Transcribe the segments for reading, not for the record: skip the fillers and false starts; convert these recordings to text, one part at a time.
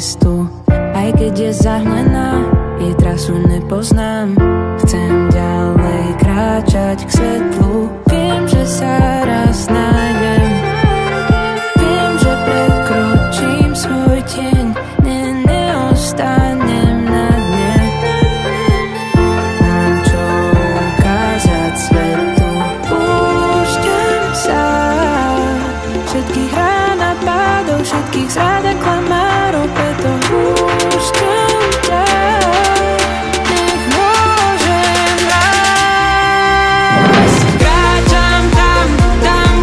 cestu. Aj keď je zahmlená, jej trasu nepoznám. Chcem ďalej kráčať k svetlu. Viem, že sa raz nájdem. Viem, že prekročím svoj tieň. Neostanem na dne. Mám čo ukázať svetu. Púšťam sa všetkých rán a pádov, všetkých zrád a klamárov, preto púšťam ťa. Nech môžem rásť. Kráčam tam,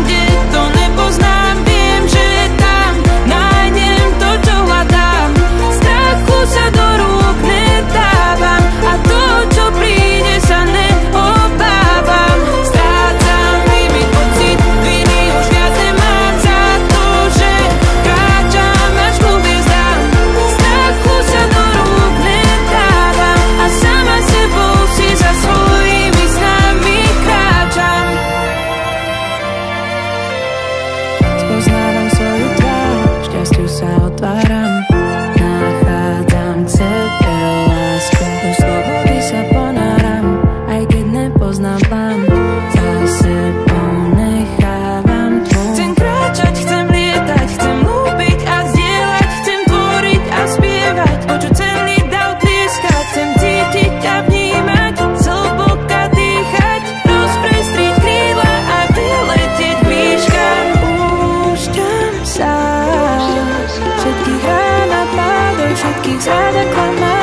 kde to nepoznám. Viem, že tam nájdem to, čo hľadám. Strachu sa do rúk nedávam a to, čo príde, sa neobávam. Strácam limit, pocit viny, už viac nemám za to, že kráčam až ku hviezdám. Strachu sa do rúk nedávam a sama sebou si za svojimi snami kráčam. Spoznávam svoju tvár, šťastiu sa otváram. Nachádzam k sebe lásku, do slobody sa ponáram. Aj keď nepoznám plán, za sebou nechávam tmu. Chcem kráčať, chcem lietať, chcem ľúbiť a zdieľať. Chcem tvoriť a spievať, počuť celý dav tlieskať. Chcem cítiť a vnímať, zhlboka dýchať, rozprestriť krídla a vyletieť k výškám. Púšťam sa všetkých rán a pádov, všetkých zrád a klamárov.